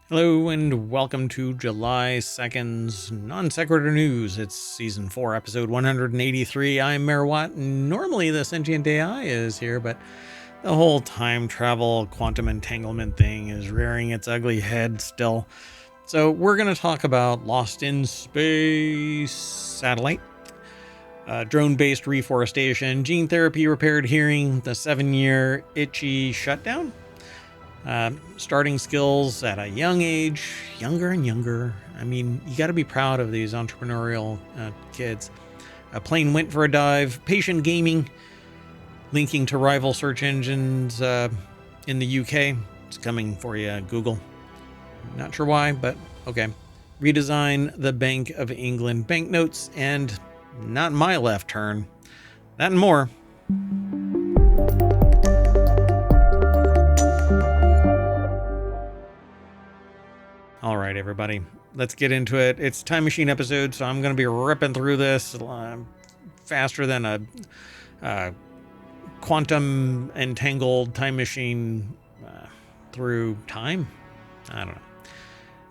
Hello and welcome to July 2nd's Non Sequitur News. It's Season 4, Episode 183. I'm MayorWatt. Normally the Sentient AI is here, but the whole time travel quantum entanglement thing is rearing its ugly head still. So we're going to talk about Lost in Space satellite, drone-based reforestation, gene therapy repaired hearing, the 7-year itchy shutdown, starting skills at a young age, younger and younger. I mean, you got to be proud of these entrepreneurial kids. A plane went for a dive, patient gaming, linking to rival search engines in the UK. It's coming for you, Google. Not sure why, but okay. Redesign the Bank of England banknotes, and not my left turn. That and more. All right, everybody, let's get into it. It's a time machine episode, so I'm going to be ripping through this faster than a quantum entangled time machine through time. I don't know.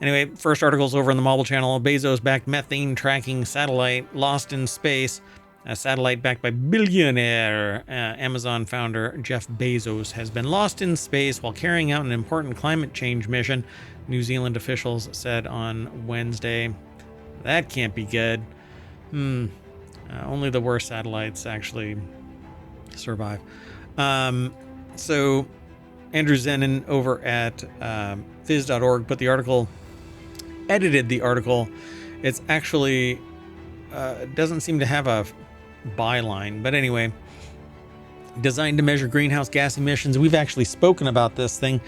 Anyway, first article's over on the Mobile Channel. Bezos-backed methane tracking satellite lost in space. A satellite backed by billionaire Amazon founder Jeff Bezos has been lost in space while carrying out an important climate change mission, New Zealand officials said on Wednesday. That can't be good. Only the worst satellites actually survive. So Andrew Zenin over at phys.org put the article, edited the article. It's actually doesn't seem to have a byline, but anyway, designed to measure greenhouse gas emissions. We've actually spoken about this thing.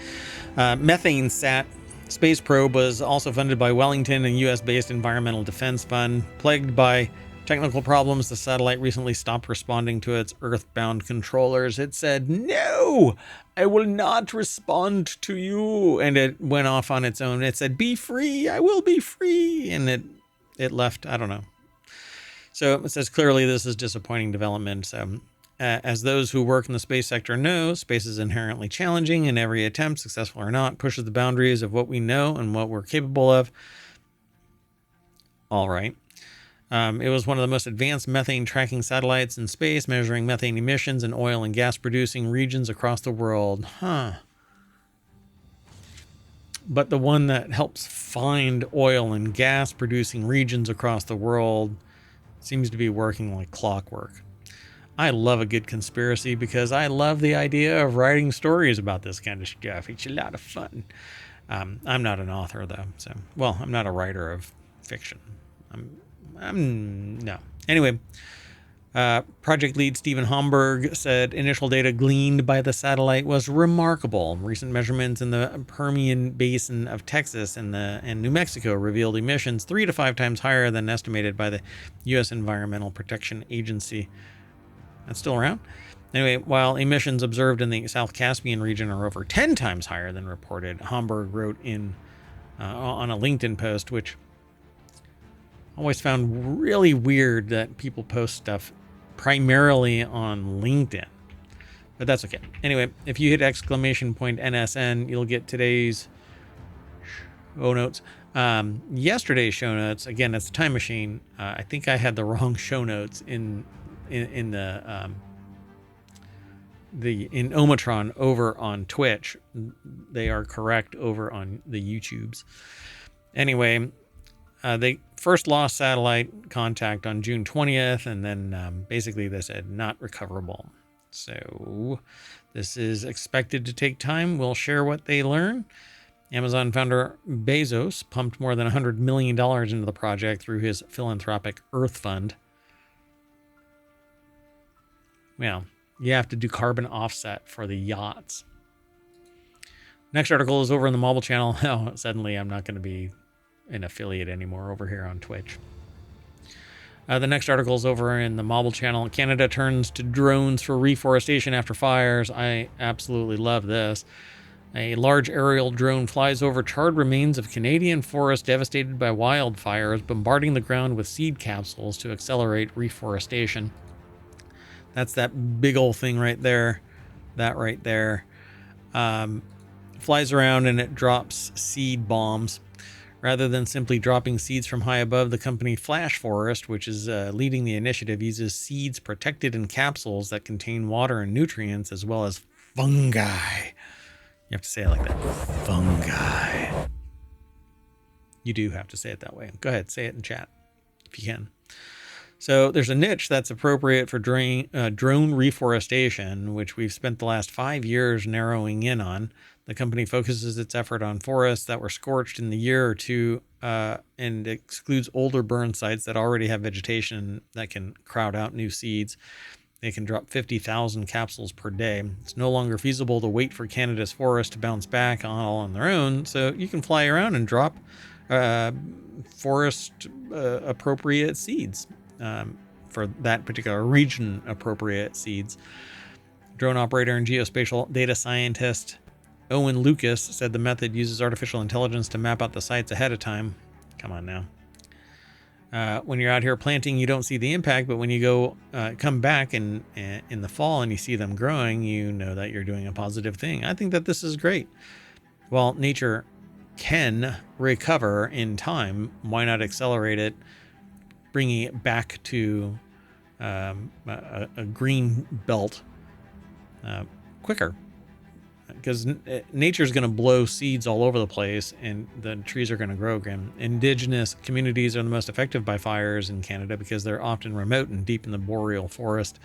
Methane Sat space probe was also funded by Wellington and US-based Environmental Defense Fund. Plagued by technical problems, the satellite recently stopped responding to its Earth-bound controllers. It said, "No, I will not respond to you," and it went off on its own. It said, "Be free, I will be free," and it left. I don't know. So it says clearly this is disappointing development. So, as those who work in the space sector know, space is inherently challenging, and every attempt, successful or not, pushes the boundaries of what we know and what we're capable of. All right. It was one of the most advanced methane tracking satellites in space, measuring methane emissions in oil and gas producing regions across the world. But the one that helps find oil and gas producing regions across the world seems to be working like clockwork. I love a good conspiracy because I love the idea of writing stories about this kind of stuff. It's a lot of fun. I'm not an author, though. So, well, I'm not a writer of fiction. No. Anyway, project lead Stephen Homburg said initial data gleaned by the satellite was remarkable. Recent measurements in the Permian Basin of Texas and New Mexico revealed emissions 3 to 5 times higher than estimated by the U.S. Environmental Protection Agency. That's still around? Anyway, while emissions observed in the South Caspian region are over 10 times higher than reported, Homburg wrote on a LinkedIn post, which I always found really weird that people post stuff primarily on LinkedIn. But that's okay. Anyway, if you hit !NSN, you'll get today's show notes. Yesterday's show notes, again, it's a time machine. I think I had the wrong show notes in ohmTown over on Twitch. They are correct over on the YouTubes. Anyway, they first lost satellite contact on June 20th, and then basically they said not recoverable. So this is expected to take time. We'll share what they learn. Amazon founder Bezos pumped more than $100 million into the project through his philanthropic Earth Fund. Well, you have to do carbon offset for the yachts. Next article is over in the Mobile Channel. Oh, suddenly I'm not going to be an affiliate anymore over here on Twitch. The next article is over in the Mobile Channel. Canada turns to drones for reforestation after fires. I absolutely love this. A large aerial drone flies over charred remains of Canadian forests devastated by wildfires, bombarding the ground with seed capsules to accelerate reforestation. That's that big old thing right there. That right there. flies around and it drops seed bombs. Rather than simply dropping seeds from high above, the company Flash Forest, which is leading the initiative, uses seeds protected in capsules that contain water and nutrients, as well as fungi. You have to say it like that. Fungi. You do have to say it that way. Go ahead, say it in chat if you can. So there's a niche that's appropriate for drone reforestation, which we've spent the last 5 years narrowing in on. The company focuses its effort on forests that were scorched in the year or two and excludes older burn sites that already have vegetation that can crowd out new seeds. They can drop 50,000 capsules per day. It's no longer feasible to wait for Canada's forests to bounce back all on their own, so you can fly around and drop forest appropriate seeds for that particular region appropriate seeds. Drone operator and geospatial data scientist Owen Lucas said the method uses artificial intelligence to map out the sites ahead of time. Come on now. When you're out here planting, you don't see the impact, but when you go come back in the fall and you see them growing, you know that you're doing a positive thing. I think that this is great. While nature can recover in time, why not accelerate it, bringing it back to a green belt quicker? Because nature's going to blow seeds all over the place and the trees are going to grow again. Indigenous communities are the most affected by fires in Canada because they're often remote and deep in the boreal forest.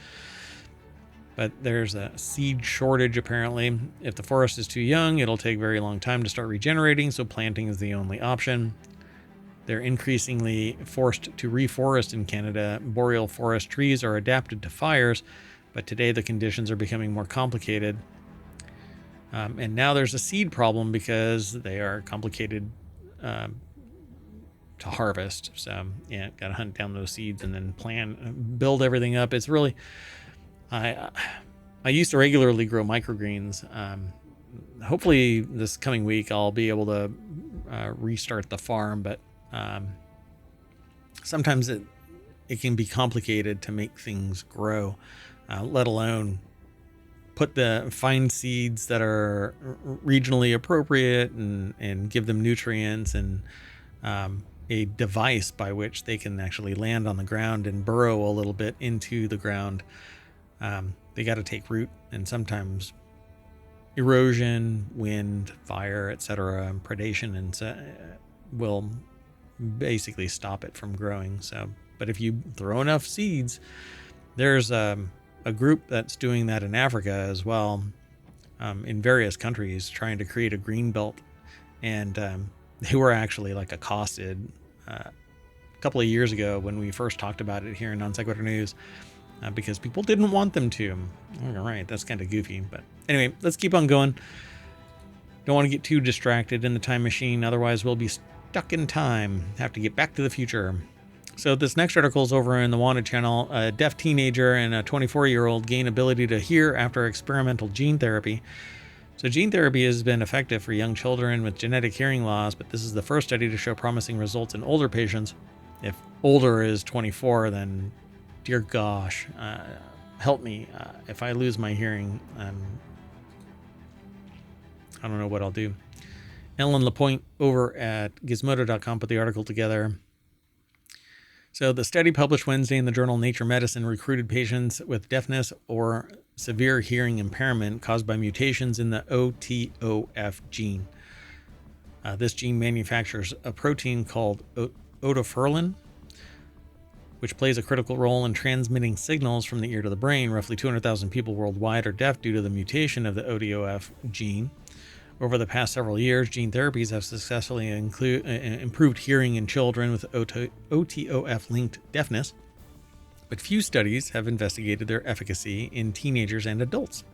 But there's a seed shortage apparently. If the forest is too young, it'll take a very long time to start regenerating, so planting is the only option. They're increasingly forced to reforest in Canada. Boreal forest trees are adapted to fires, but today the conditions are becoming more complicated. And now there's a seed problem because they are complicated to harvest. So yeah, got to hunt down those seeds and then build everything up. It's really, I used to regularly grow microgreens. Hopefully this coming week I'll be able to restart the farm, but sometimes it can be complicated to make things grow, let alone find seeds that are regionally appropriate and give them nutrients and a device by which they can actually land on the ground and burrow a little bit into the ground. They got to take root, and sometimes erosion, wind, fire, etc., predation, and will basically stop it from growing. So, but if you throw enough seeds, there's a group that's doing that in Africa as well, in various countries, trying to create a green belt. And they were actually like accosted a couple of years ago when we first talked about it here in Non Sequitur News, because people didn't want them to. All right, that's kind of goofy. But anyway, let's keep on going. Don't want to get too distracted in the time machine, otherwise we'll be stuck in time. Have to get back to the future. So this next article is over in the Wanted channel. A deaf teenager and a 24-year-old gain ability to hear after experimental gene therapy. So gene therapy has been effective for young children with genetic hearing loss, but this is the first study to show promising results in older patients. If older is 24, then dear gosh, help me. If I lose my hearing, I don't know what I'll do. Ellen Lapointe over at Gizmodo.com put the article together. So the study published Wednesday in the journal Nature Medicine recruited patients with deafness or severe hearing impairment caused by mutations in the OTOF gene. This gene manufactures a protein called otoferlin, which plays a critical role in transmitting signals from the ear to the brain. Roughly 200,000 people worldwide are deaf due to the mutation of the OTOF gene. Over the past several years, gene therapies have successfully improved hearing in children with OTOF-linked deafness, but few studies have investigated their efficacy in teenagers and adults.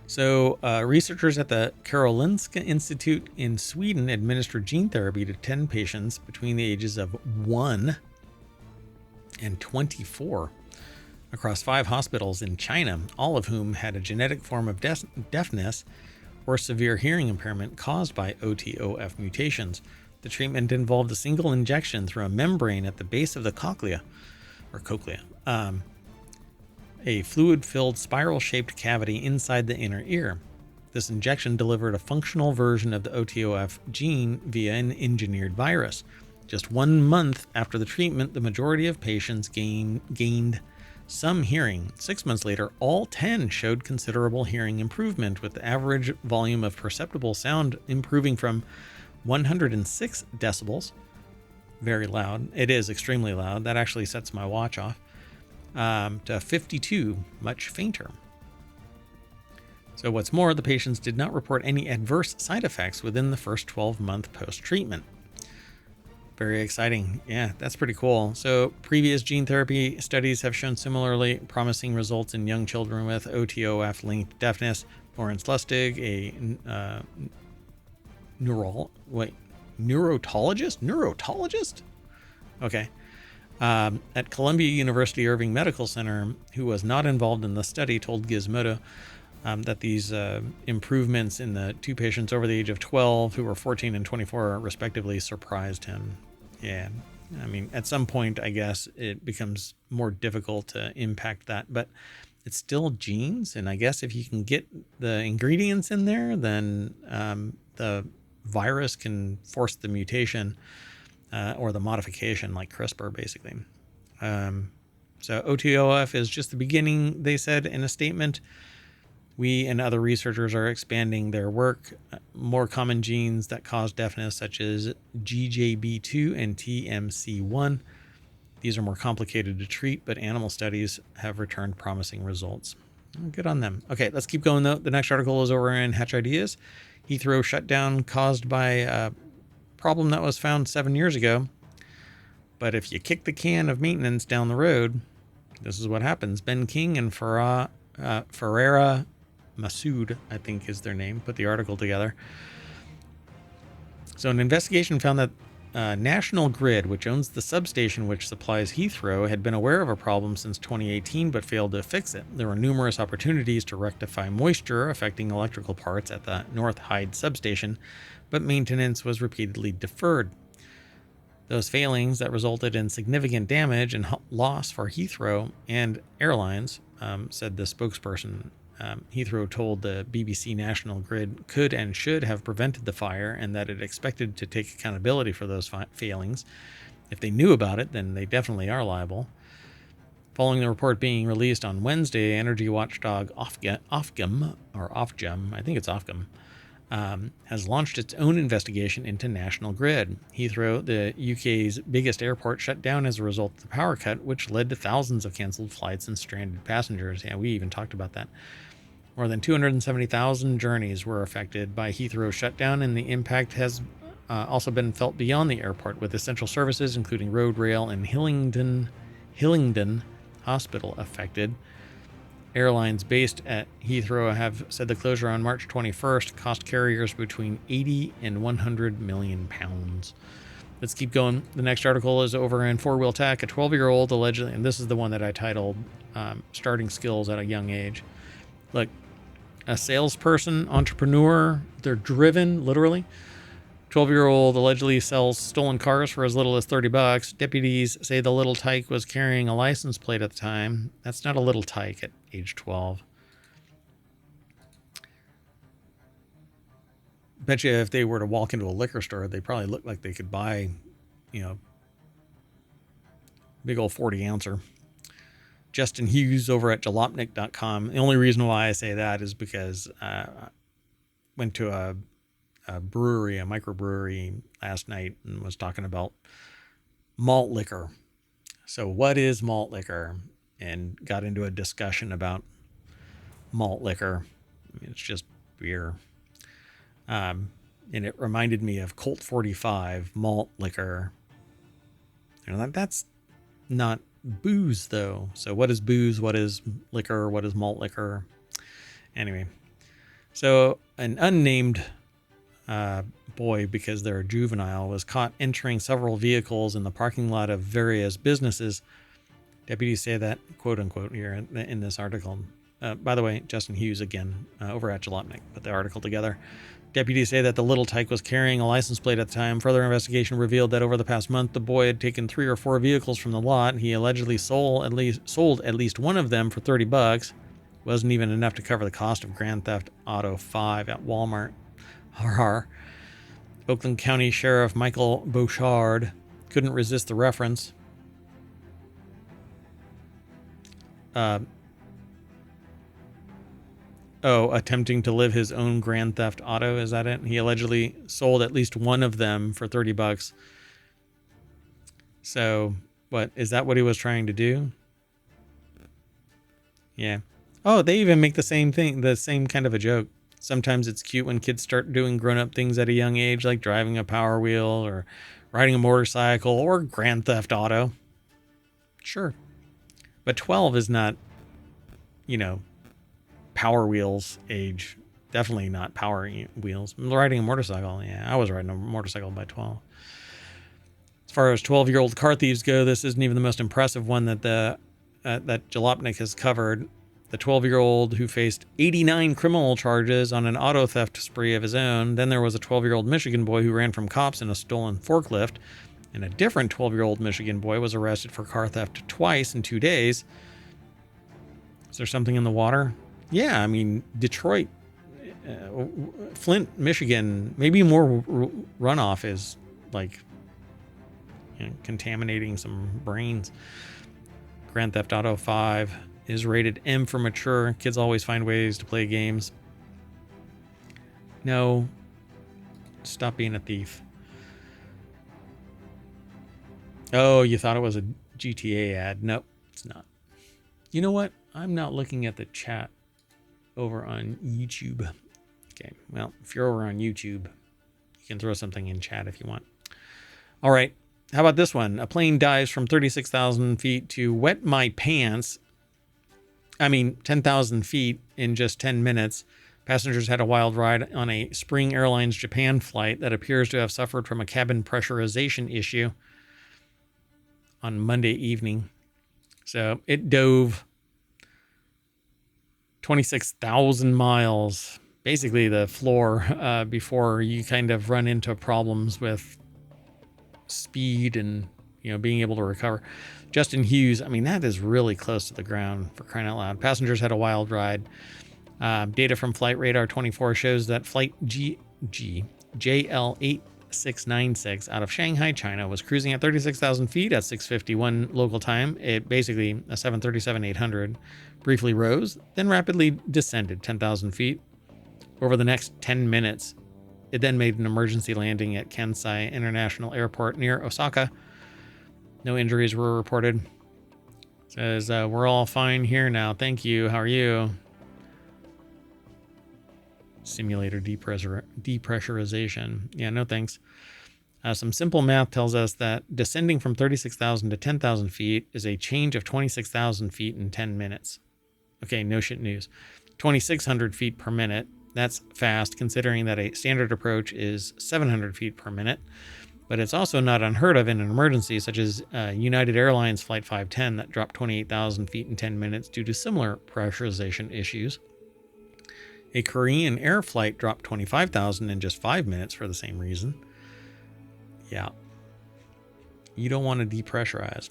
So, researchers at the Karolinska Institute in Sweden administered gene therapy to 10 patients between the ages of 1 and 24 across 5 hospitals in China, all of whom had a genetic form of deafness or severe hearing impairment caused by OTOF mutations. The treatment involved a single injection through a membrane at the base of the cochlea, a fluid-filled spiral-shaped cavity inside the inner ear. This injection delivered a functional version of the OTOF gene via an engineered virus. Just 1 month after the treatment, the majority of patients gained some hearing. 6 months later, all 10 showed considerable hearing improvement, with the average volume of perceptible sound improving from 106 decibels, very loud. It is extremely loud. That actually sets my watch off, to 52, much fainter. So what's more, the patients did not report any adverse side effects within the first 12-month post-treatment. Very exciting. Yeah, that's pretty cool. So previous gene therapy studies have shown similarly promising results in young children with OTOF-linked deafness. Florence Lustig, a neurotologist? Okay. At Columbia University Irving Medical Center, who was not involved in the study, told Gizmodo that these improvements in the 2 patients over the age of 12 who were 14 and 24 respectively surprised him. Yeah, I mean, at some point, I guess it becomes more difficult to impact that, but it's still genes. And I guess if you can get the ingredients in there, then the virus can force the mutation or the modification, like CRISPR, basically. So OTOF is just the beginning, they said in a statement. We and other researchers are expanding their work. More common genes that cause deafness, such as GJB2 and TMC1. These are more complicated to treat, but animal studies have returned promising results. Good on them. Okay, let's keep going, though. The next article is over in Hatch Ideas. Heathrow shutdown caused by a problem that was found 7 years ago. But if you kick the can of maintenance down the road, this is what happens. Ben King and Ferreira Masood, I think is their name, put the article together. So an investigation found that National Grid, which owns the substation which supplies Heathrow, had been aware of a problem since 2018 but failed to fix it. There were numerous opportunities to rectify moisture affecting electrical parts at the North Hyde substation, but maintenance was repeatedly deferred. Those failings that resulted in significant damage and loss for Heathrow and airlines, said the spokesperson. Heathrow told the BBC National Grid could and should have prevented the fire, and that it expected to take accountability for those failings. If they knew about it, then they definitely are liable. Following the report being released on Wednesday, energy watchdog Ofgem, I think it's Ofgem, has launched its own investigation into National Grid. Heathrow, the UK's biggest airport, shut down as a result of the power cut, which led to thousands of canceled flights and stranded passengers. Yeah, we even talked about that. More than 270,000 journeys were affected by Heathrow's shutdown, and the impact has also been felt beyond the airport, with essential services, including road, rail, and Hillingdon Hospital affected. Airlines based at Heathrow have said the closure on March 21st cost carriers between 80 and 100 million pounds. Let's keep going. The next article is over in FourWheelTech. A 12-year-old allegedly, and this is the one that I titled Starting Skills at a Young Age. Look, a salesperson, entrepreneur, they're driven, literally. 12-year-old allegedly sells stolen cars for as little as $30. Deputies say the little tyke was carrying a license plate at the time. That's not a little tyke at age 12. Bet you if they were to walk into a liquor store, they probably look like they could buy, big old 40-ouncer. Justin Hughes over at jalopnik.com. The only reason why I say that is because I went to a brewery, a microbrewery last night, and was talking about malt liquor. So what is malt liquor? And got into a discussion about malt liquor. I mean, it's just beer. And it reminded me of Colt 45 malt liquor. That's not booze, though. So what is booze? What is liquor? What is malt liquor? Anyway, so an unnamed boy, because they're a juvenile, was caught entering several vehicles in the parking lot of various businesses. Deputies say that, quote unquote, here in this article. By the way, Justin Hughes again, over at Jalopnik, put the article together. Deputies say that the little tyke was carrying a license plate at the time. Further investigation revealed that over the past month, the boy had taken 3 or 4 vehicles from the lot. He allegedly sold at least one of them for $30, Wasn't even enough to cover the cost of Grand Theft Auto 5 at Walmart. Har. Oakland County Sheriff Michael Bouchard couldn't resist the reference. Attempting to live his own Grand Theft Auto, is that it? He allegedly sold at least one of them for $30. So, what, is that what he was trying to do? Yeah. Oh, they even make the same thing, the same kind of a joke. Sometimes it's cute when kids start doing grown-up things at a young age, like driving a Power Wheel or riding a motorcycle or Grand Theft Auto. Sure. But 12 is not, Power Wheels age. Definitely not Power Wheels. Riding a motorcycle. Yeah, I was riding a motorcycle by 12. As far as 12-year-old car thieves go, this isn't even the most impressive one that that Jalopnik has covered. The 12-year-old who faced 89 criminal charges on an auto theft spree of his own. Then there was a 12-year-old Michigan boy who ran from cops in a stolen forklift. And a different 12-year-old Michigan boy was arrested for car theft twice in 2 days. Is there something in the water? Yeah, I mean, Detroit, Flint, Michigan, maybe more runoff is like contaminating some brains. Grand Theft Auto 5 is rated M for mature. Kids always find ways to play games. No, stop being a thief. Oh, you thought it was a GTA ad. Nope, it's not. You know what? I'm not looking at the chat over on YouTube. Okay, well, if you're over on YouTube, you can throw something in chat if you want. All right, how about this one? A plane dives from 36,000 feet to wet my pants. 10,000 feet in just 10 minutes. Passengers had a wild ride on a Spring Airlines Japan flight that appears to have suffered from a cabin pressurization issue on Monday evening. So it dove 26,000 miles, basically the floor, before you kind of run into problems with speed and being able to recover. Justin Hughes, that is really close to the ground, for crying out loud. Passengers had a wild ride. Data from Flight Radar 24 shows that flight JL8696 out of Shanghai, China, was cruising at 36,000 feet at 6:51 local time. It basically, a 737-800, briefly rose, then rapidly descended 10,000 feet. Over the next 10 minutes, it then made an emergency landing at Kansai International Airport near Osaka. No injuries were reported. Says, we're all fine here now. Thank you. How are you? Simulator depressurization. Yeah, no thanks. Some simple math tells us that descending from 36,000 to 10,000 feet is a change of 26,000 feet in 10 minutes. Okay, no shit news. 2,600 feet per minute. That's fast, considering that a standard approach is 700 feet per minute. But it's also not unheard of in an emergency, such as United Airlines Flight 510 that dropped 28,000 feet in 10 minutes due to similar pressurization issues. A Korean Air flight dropped 25,000 in just 5 minutes for the same reason. Yeah. You don't want to depressurize.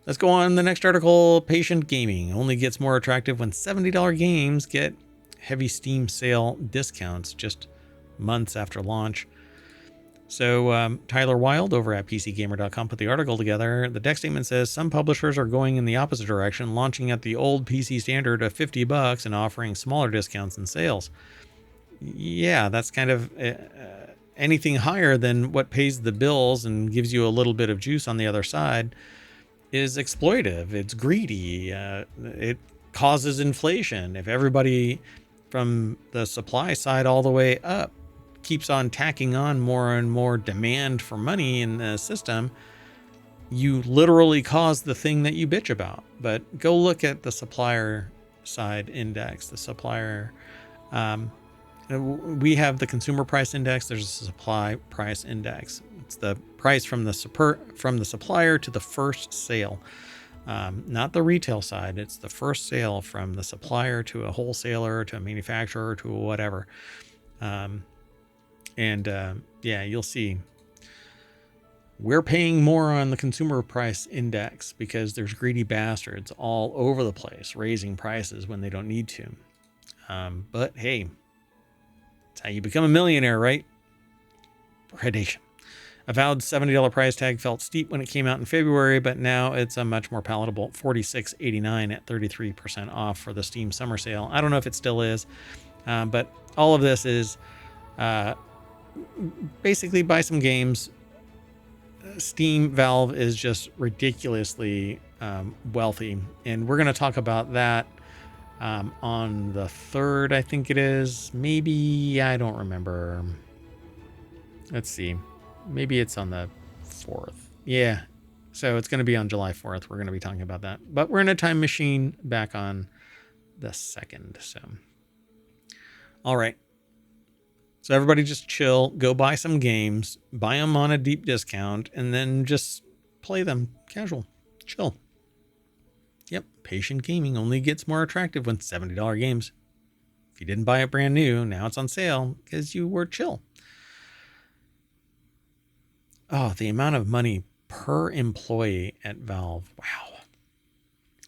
Let's go on to the next article. Patient gaming only gets more attractive when $70 games get heavy Steam sale discounts just months after launch. So Tyler Wilde over at PCGamer.com put the article together. The deck statement says some publishers are going in the opposite direction, launching at the old PC standard of $50 and offering smaller discounts in sales. Yeah, that's kind of anything higher than what pays the bills and gives you a little bit of juice on the other side is exploitive. It's greedy. It causes inflation. If everybody from the supply side all the way up keeps on tacking on more and more demand for money in the system, you literally cause the thing that you bitch about. But go look at the supplier side index, the supplier. We have the consumer price index. There's a supply price index. It's the price from the supplier to the first sale, not the retail side. It's the first sale from the supplier to a wholesaler to a manufacturer to whatever. Yeah, you'll see We're paying more on the consumer price index because there's greedy bastards all over the place raising prices when they don't need to. But hey, that's how you become a millionaire, right? Predation. Avowed $70 price tag felt steep when it came out in February, but now it's a much more palatable $46.89 at 33% off for the Steam summer sale. I don't know if it still is, but all of this is basically buy some games. Steam Valve is just ridiculously wealthy, and we're going to talk about that on the 3rd, I think it is. Maybe, I don't remember. Let's see. Maybe it's on the 4th. Yeah. So it's going to be on July 4th. We're going to be talking about that. But we're in a time machine back on the 2nd. So, all right. So everybody just chill, go buy some games, buy them on a deep discount, and then just play them casual, chill. Yep. Patient gaming only gets more attractive when $70 games. If you didn't buy it brand new, now it's on sale because you were chill. Oh, the amount of money per employee at Valve. Wow.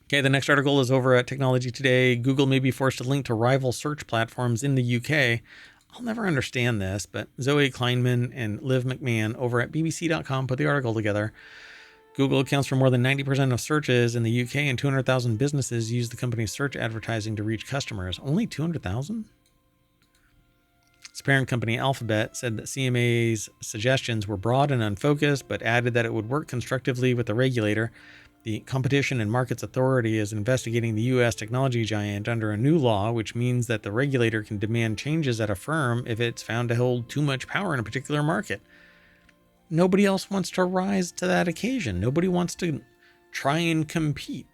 Okay, the next article is over at TechnologyToday. Google may be forced to link to rival search platforms in the UK. I'll never understand this, but Zoe Kleinman and Liv McMahon over at BBC.com put the article together. Google accounts for more than 90% of searches in the UK, and 200,000 businesses use the company's search advertising to reach customers. Only 200,000? Its parent company Alphabet said that CMA's suggestions were broad and unfocused, but added that it would work constructively with the regulator. The Competition and Markets Authority is investigating the U.S. technology giant under a new law, which means that the regulator can demand changes at a firm if it's found to hold too much power in a particular market. Nobody else wants to rise to that occasion. Nobody wants to try and compete.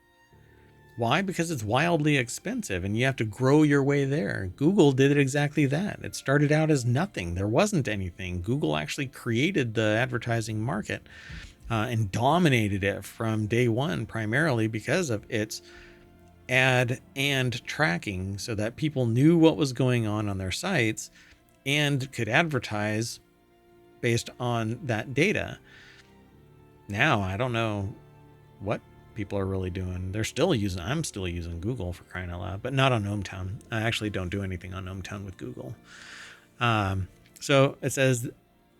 Why? Because it's wildly expensive and you have to grow your way there. Google did exactly that. It started out as nothing. There wasn't anything. Google actually created the advertising market and dominated it from day one, primarily because of its ad and tracking, so that people knew what was going on their sites and could advertise based on that data. Now, I don't know what people are really doing. I'm still using Google, for crying out loud, but not on ohmTown. I actually don't do anything on ohmTown with Google. So it says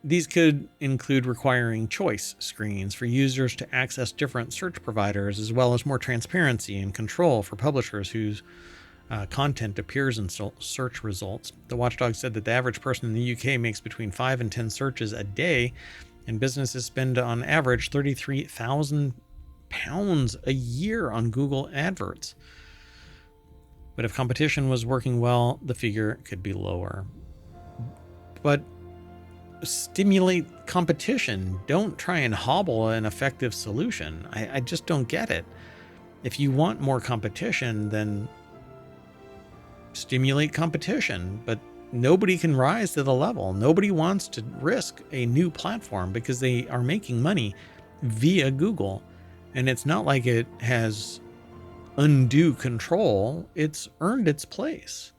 these could include requiring choice screens for users to access different search providers, as well as more transparency and control for publishers whose content appears in search results. The watchdog said that the average person in the UK makes between 5 and 10 searches a day, and businesses spend on average £33,000 a year on Google adverts. But if competition was working well, the figure could be lower. But stimulate competition. Don't try and hobble an effective solution. I just don't get it. If you want more competition, then stimulate competition, but nobody can rise to the level. Nobody wants to risk a new platform because they are making money via Google. And it's not like it has undue control. It's earned its place.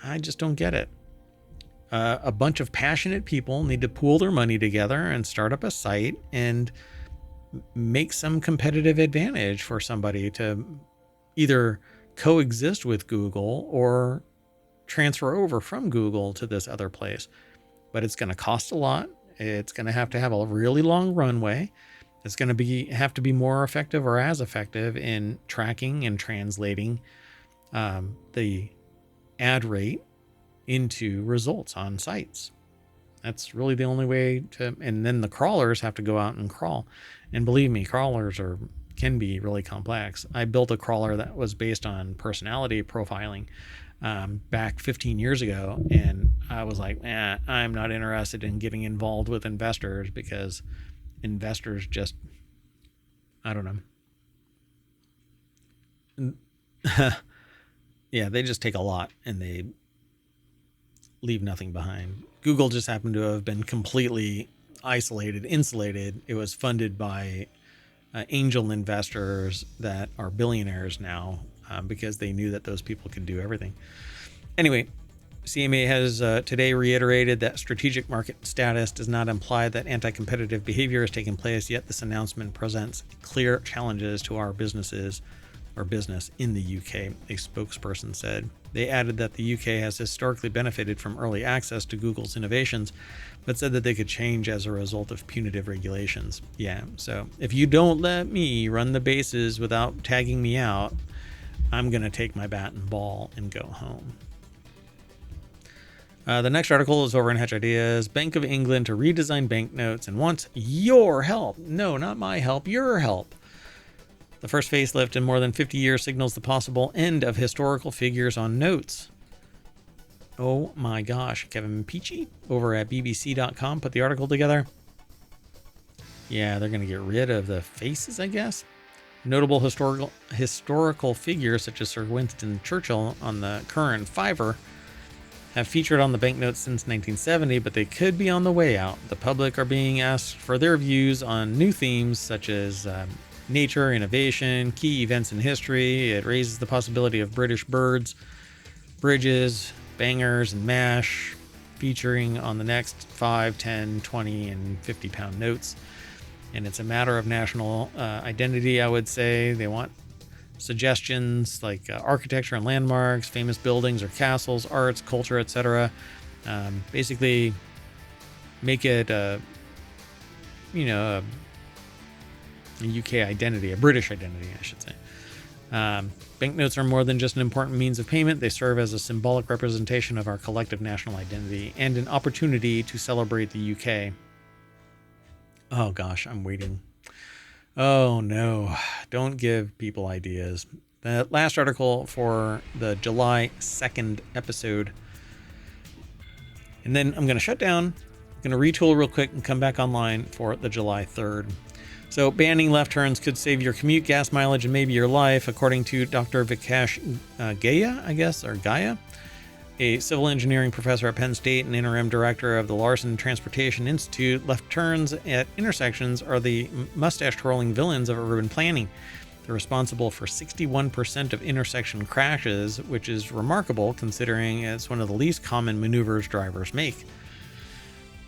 I just don't get it. A bunch of passionate people need to pool their money together and start up a site and make some competitive advantage for somebody to either coexist with Google or transfer over from Google to this other place. But it's going to cost a lot. It's going to have a really long runway. It's going to have to be more effective or as effective in tracking and translating the ad rate into results on sites. That's really the only way to, and then the crawlers have to go out and crawl. And believe me, crawlers can be really complex. I built a crawler that was based on personality profiling back 15 years ago. And I was like, I'm not interested in getting involved with investors because investors just, I don't know. Yeah, they just take a lot and they leave nothing behind. Google just happened to have been completely isolated, insulated. It was funded by angel investors that are billionaires now because they knew that those people could do everything. Anyway, CMA has today reiterated that strategic market status does not imply that anti-competitive behavior has taken place, yet this announcement presents clear challenges to our businesses or business in the UK, a spokesperson said. They added that the UK has historically benefited from early access to Google's innovations, but said that they could change as a result of punitive regulations. Yeah, so if you don't let me run the bases without tagging me out, I'm going to take my bat and ball and go home. The next article is over in Hedge Ideas. Bank of England to redesign banknotes and wants your help. No, not my help, your help. The first facelift in more than 50 years signals the possible end of historical figures on notes. Oh my gosh. Kevin Peachy over at bbc.com put the article together. Yeah, they're going to get rid of the faces, I guess. Notable historical figures such as Sir Winston Churchill on the current fiver have featured on the banknotes since 1970, but they could be on the way out. The public are being asked for their views on new themes such as nature, innovation, key events in history. It raises the possibility of British birds, bridges, bangers, and mash featuring on the next 5, 10, 20, and 50 pound notes. And it's a matter of national identity, I would say. They want suggestions like architecture and landmarks, famous buildings or castles, arts, culture, etc. Basically, make it a UK identity, a British identity, I should say. Banknotes are more than just an important means of payment. They serve as a symbolic representation of our collective national identity and an opportunity to celebrate the UK. Oh gosh, I'm waiting. Oh no, don't give people ideas. The last article for the July 2nd episode. And then I'm going to shut down. I'm going to retool real quick and come back online for the July 3rd. So banning left turns could save your commute, gas mileage, and maybe your life, according to Dr. Vikesh Gaya, a civil engineering professor at Penn State and interim director of the Larson Transportation Institute. Left turns at intersections are the mustache-twirling villains of urban planning. They're responsible for 61% of intersection crashes, which is remarkable considering it's one of the least common maneuvers drivers make.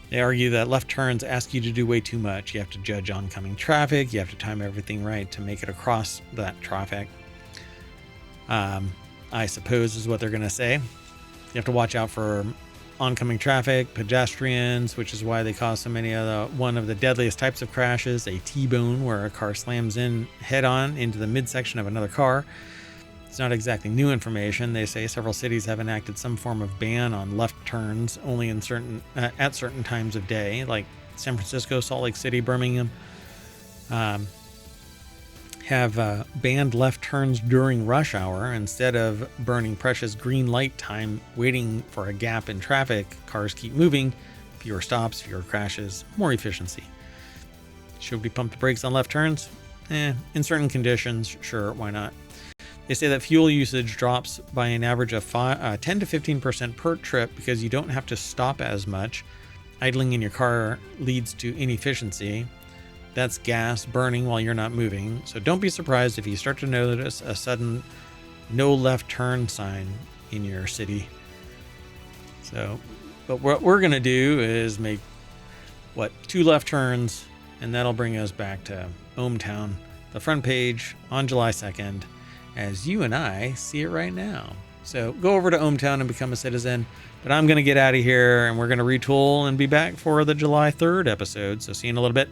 They argue that left turns ask you to do way too much. You have to judge oncoming traffic. You have to time everything right to make it across that traffic. I suppose is what they're going to say. You have to watch out for oncoming traffic, pedestrians, which is why they cause so many of one of the deadliest types of crashes, a T-bone, where a car slams in head-on into the midsection of another car. It's not exactly new information. They say several cities have enacted some form of ban on left turns only in at certain times of day, like San Francisco, Salt Lake City, Birmingham. Have banned left turns during rush hour. Instead of burning precious green light time waiting for a gap in traffic, cars keep moving. Fewer stops, fewer crashes, more efficiency. Should we pump the brakes on left turns? In certain conditions, sure, why not? They say that fuel usage drops by an average of 10 to 15% per trip because you don't have to stop as much. Idling in your car leads to inefficiency. That's gas burning while you're not moving. So don't be surprised if you start to notice a sudden no left turn sign in your city. So, but what we're going to do is make, 2 left turns, and that'll bring us back to ohmTown, the front page on July 2nd, as you and I see it right now. So go over to ohmTown and become a citizen. But I'm going to get out of here, and we're going to retool and be back for the July 3rd episode. So see you in a little bit.